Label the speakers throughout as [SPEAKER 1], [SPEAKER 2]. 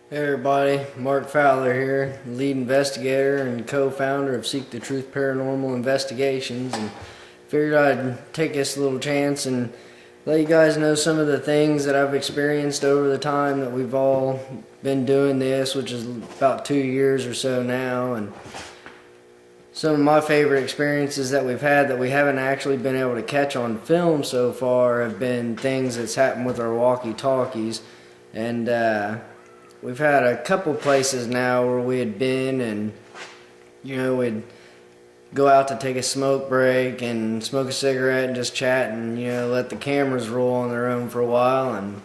[SPEAKER 1] Hey everybody, Mark Fowler here, lead investigator and co-founder of Seek the Truth Paranormal Investigations, and figured I'd take this little chance and let you guys know some of the things that I've experienced over the time that we've all been doing this, which is about 2 years or so now. And some of my favorite experiences that we've had that we haven't actually been able to catch on film so far have been things that's happened with our walkie-talkies. And we've had a couple places now where we had been, and we'd go out to take a smoke break and smoke a cigarette and just chat and let the cameras roll on their own for a while, and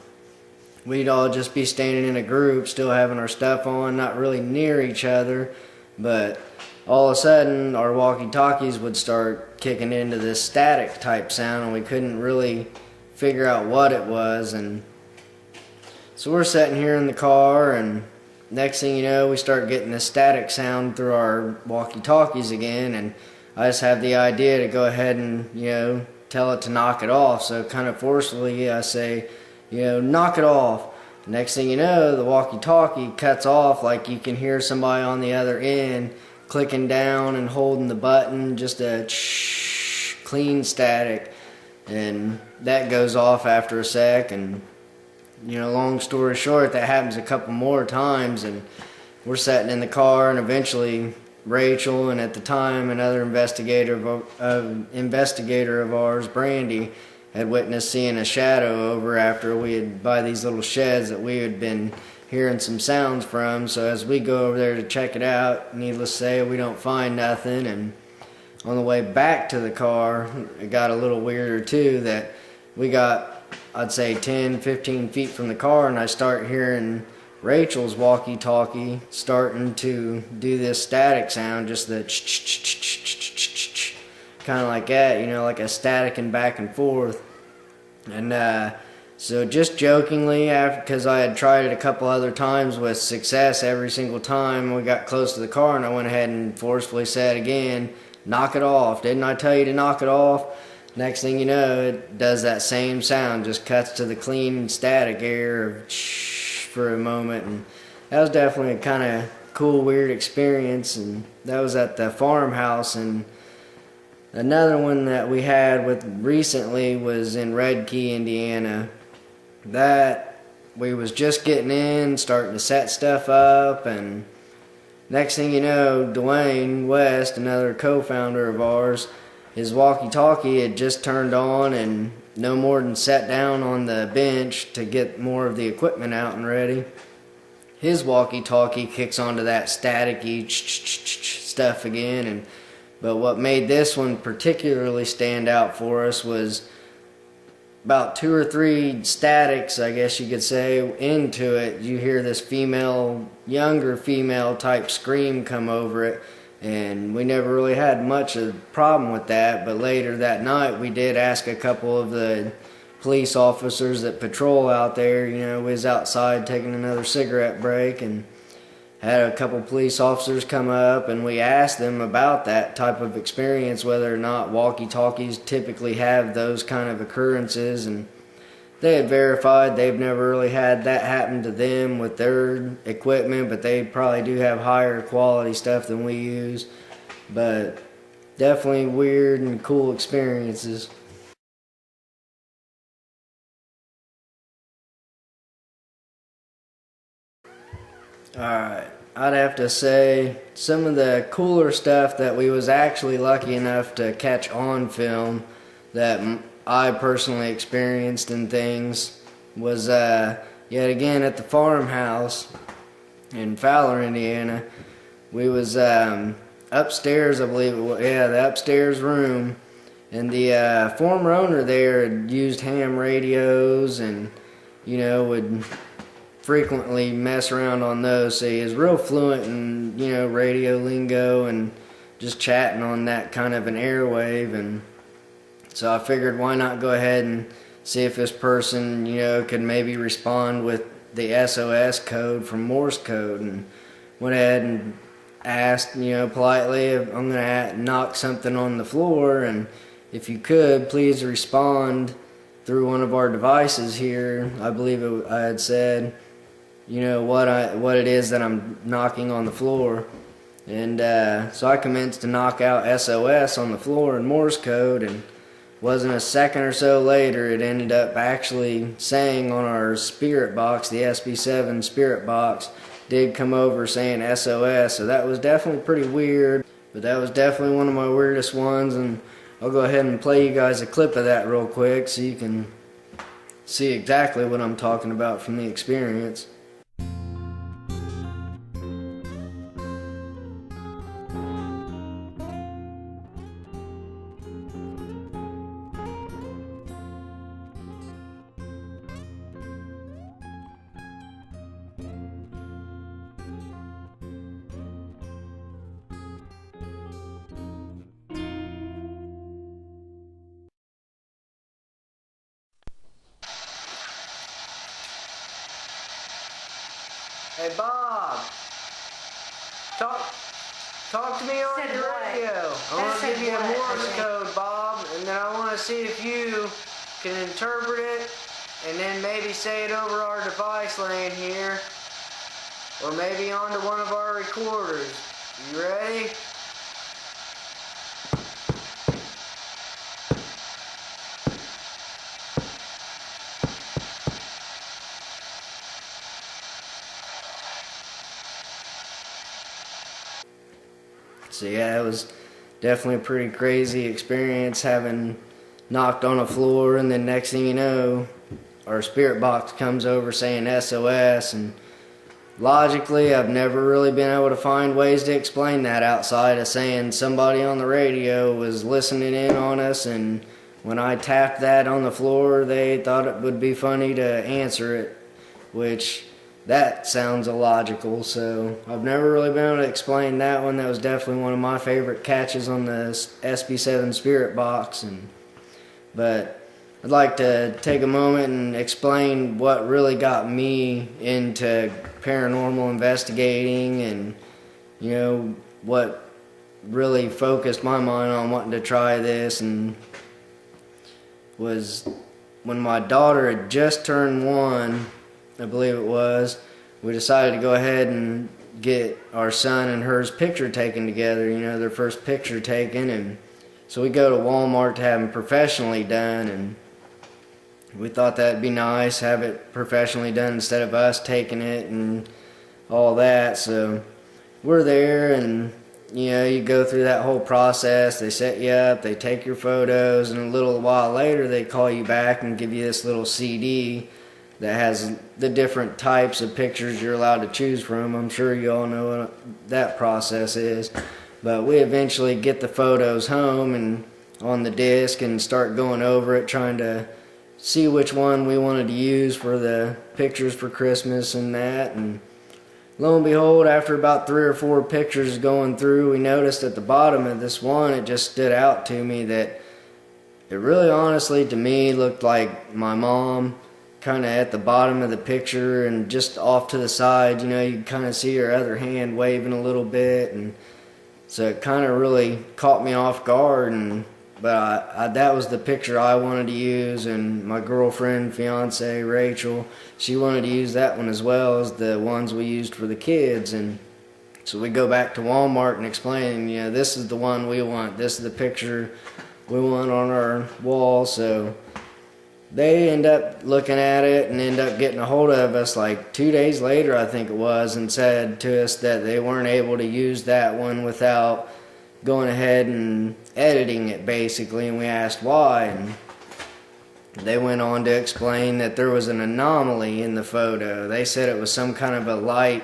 [SPEAKER 1] we'd all just be standing in a group still having our stuff on, not really near each other, but all of a sudden our walkie-talkies would start kicking into this static type sound, and we couldn't really figure out what it was. And so we're sitting here in the car, and next thing you know, we start getting this static sound through our walkie-talkies again, and I just have the idea to go ahead and, tell it to knock it off. So kind of forcefully I say, knock it off. Next thing you know, the walkie-talkie cuts off, like you can hear somebody on the other end clicking down and holding the button, just a clean static, and that goes off after a sec. And long story short, that happens a couple more times, and we're sitting in the car, and eventually Rachel, and at the time another investigator of ours, Brandy, had witnessed seeing a shadow over after we had, by these little sheds that we had been hearing some sounds from. So as we go over there to check it out, needless to say, we don't find nothing. And on the way back to the car, it got a little weirder too, that we got, I'd say 10, 15 feet from the car, and I start hearing Rachel's walkie-talkie starting to do this static sound, just the kind of like that, like a static and back and forth. And so just jokingly, because I had tried it a couple other times with success every single time we got close to the car, and I went ahead and forcefully said again, knock it off. Didn't I tell you to knock it off? Next thing you know, it does that same sound, just cuts to the clean static air of for a moment. And that was definitely a kind of cool, weird experience, and that was at the farmhouse. And another one that we had with recently was in Red Key, Indiana. That we was just getting in, starting to set stuff up, and next thing you know, Dwayne West, another co-founder of ours, his walkie-talkie had just turned on, and no more than sat down on the bench to get more of the equipment out and ready. His walkie-talkie kicks onto that staticky stuff again. But what made this one particularly stand out for us was about 2 or 3 statics, I guess you could say, into it. You hear this younger female type scream come over it. And we never really had much of a problem with that, but later that night we did ask a couple of the police officers that patrol out there. We was outside taking another cigarette break, and had a couple police officers come up, and we asked them about that type of experience, whether or not walkie-talkies typically have those kind of occurrences, and they had verified they've never really had that happen to them with their equipment, but they probably do have higher quality stuff than we use. But definitely weird and cool experiences. Alright, I'd have to say some of the cooler stuff that we was actually lucky enough to catch on film that I personally experienced and things was yet again at the farmhouse in Fowler, Indiana. We was upstairs, I believe it was, the upstairs room, and the former owner there had used ham radios and would frequently mess around on those, so he is real fluent in radio lingo and just chatting on that kind of an airwave. And so I figured, why not go ahead and see if this person, could maybe respond with the SOS code from Morse code, and went ahead and asked, politely, if I'm going to knock something on the floor, and if you could, please respond through one of our devices here. I believe I had said, what it is that I'm knocking on the floor. And so I commenced to knock out SOS on the floor in Morse code, and wasn't a second or so later it ended up actually saying on our spirit box, the SB7 spirit box did come over saying SOS. So that was definitely pretty weird, but that was definitely one of my weirdest ones, and I'll go ahead and play you guys a clip of that real quick so you can see exactly what I'm talking about from the experience. Hey Bob, talk to me on
[SPEAKER 2] Said
[SPEAKER 1] your
[SPEAKER 2] what?
[SPEAKER 1] radio. I want to
[SPEAKER 2] Said
[SPEAKER 1] give you a
[SPEAKER 2] what?
[SPEAKER 1] Morse code, Bob, and then I want to see if you can interpret it and then maybe say it over our device laying here, or maybe onto one of our recorders. You ready? So yeah, it was definitely a pretty crazy experience, having knocked on a floor, and then next thing you know, our spirit box comes over saying SOS. And logically, I've never really been able to find ways to explain that outside of saying somebody on the radio was listening in on us, and when I tapped that on the floor, they thought it would be funny to answer it, which that sounds illogical. So I've never really been able to explain that one. That was definitely one of my favorite catches on the SB7 Spirit Box. But I'd like to take a moment and explain what really got me into paranormal investigating, and what really focused my mind on wanting to try this, and was when my daughter had just turned 1, I believe it was, we decided to go ahead and get our son and hers picture taken together, their first picture taken. And so we go to Walmart to have them professionally done, and we thought that'd be nice, have it professionally done instead of us taking it and all that. So we're there, and you go through that whole process. They set you up, they take your photos, and a little while later they call you back and give you this little CD that has the different types of pictures you're allowed to choose from. I'm sure you all know what that process is. But we eventually get the photos home and on the disc and start going over it, trying to see which one we wanted to use for the pictures for Christmas and that. And lo and behold, after about 3 or 4 pictures going through, we noticed at the bottom of this one, it just stood out to me that it really honestly to me looked like my mom, kind of at the bottom of the picture, and just off to the side, you kind of see her other hand waving a little bit. And so it kind of really caught me off guard. But that was the picture I wanted to use, and my girlfriend, fiance Rachel, she wanted to use that one as well as the ones we used for the kids. And so we go back to Walmart and explain, this is the one we want, this is the picture we want on our wall. So they end up looking at it and end up getting a hold of us like 2 days later, I think it was, and said to us that they weren't able to use that one without going ahead and editing it, basically. And we asked why, and they went on to explain that there was an anomaly in the photo. They said it was some kind of a light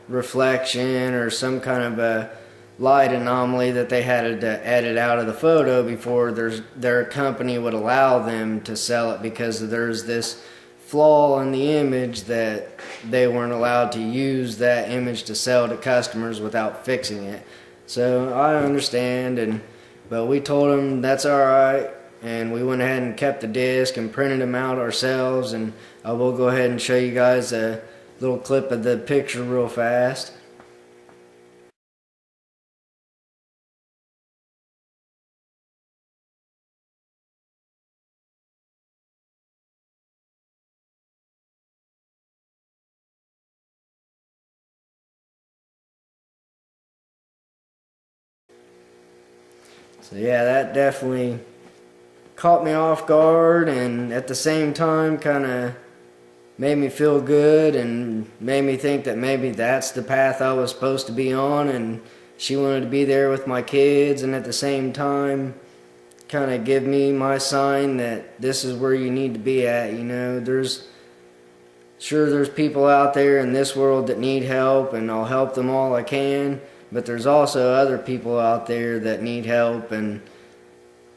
[SPEAKER 1] reflection or some kind of a light anomaly that they had to edit out of the photo before their company would allow them to sell it, because there's this flaw in the image that they weren't allowed to use that image to sell to customers without fixing it. So I understand, but we told them that's alright, and we went ahead and kept the disc and printed them out ourselves. And I will go ahead and show you guys a little clip of the picture real fast. So yeah, that definitely caught me off guard, and at the same time kind of made me feel good and made me think that maybe that's the path I was supposed to be on, and she wanted to be there with my kids, and at the same time kind of give me my sign that this is where you need to be at. You know, there's people out there in this world that need help, and I'll help them all I can, but there's also other people out there that need help, and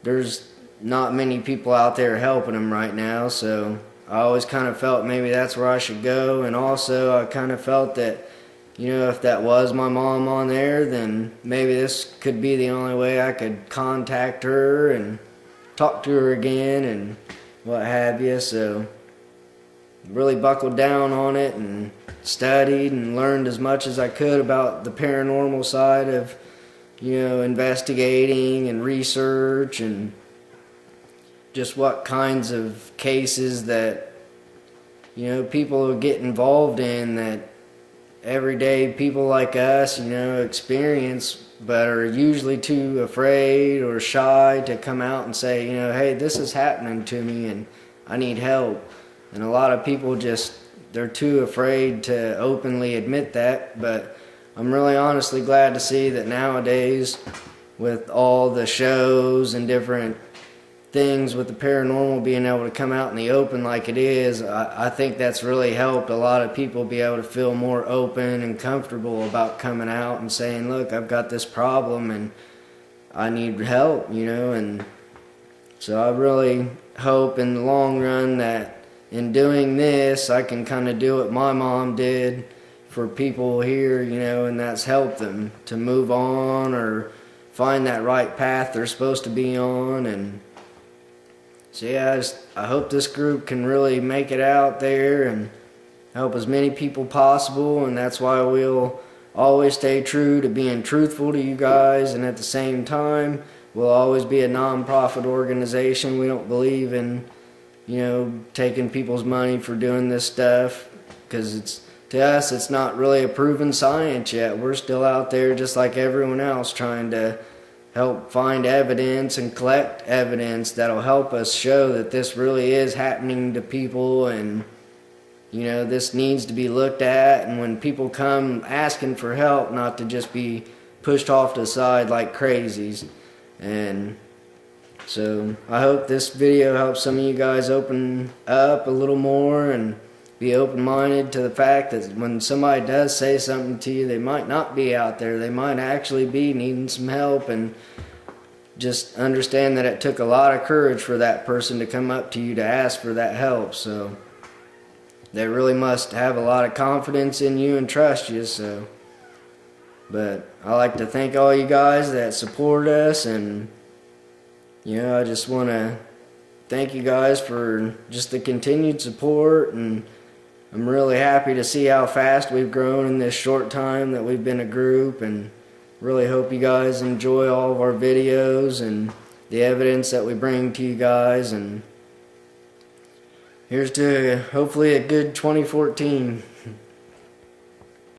[SPEAKER 1] there's not many people out there helping them right now. So I always kind of felt maybe that's where I should go. And also I kind of felt that, you know, if that was my mom on there, then maybe this could be the only way I could contact her and talk to her again and what have you. So really buckled down on it and studied and learned as much as I could about the paranormal side of, you know, investigating and research, and just what kinds of cases that, you know, people get involved in that everyday people like us, you know, experience, but are usually too afraid or shy to come out and say, you know, hey, this is happening to me and I need help. And a lot of people just, they're too afraid to openly admit that. But I'm really honestly glad to see that nowadays, with all the shows and different things with the paranormal being able to come out in the open like it is, I think that's really helped a lot of people be able to feel more open and comfortable about coming out and saying, look, I've got this problem and I need help, you know. And so I really hope in the long run that in doing this, I can kind of do what my mom did for people here, you know, and that's helped them to move on or find that right path they're supposed to be on. And so yeah, I hope this group can really make it out there and help as many people possible, and that's why we'll always stay true to being truthful to you guys, and at the same time, we'll always be a non-profit organization. We don't believe in, you know, taking people's money for doing this stuff, because to us it's not really a proven science yet. We're still out there just like everyone else trying to help find evidence and collect evidence that'll help us show that this really is happening to people, and you know, this needs to be looked at, and when people come asking for help, not to just be pushed off to the side like crazies. And so I hope this video helps some of you guys open up a little more and be open-minded to the fact that when somebody does say something to you, they might not be out there. They might actually be needing some help, and just understand that it took a lot of courage for that person to come up to you to ask for that help. So they really must have a lot of confidence in you and trust you. So, but I like to thank all you guys that support us, and you know, I just want to thank you guys for just the continued support, and I'm really happy to see how fast we've grown in this short time that we've been a group, and really hope you guys enjoy all of our videos and the evidence that we bring to you guys. And here's to hopefully a good 2014.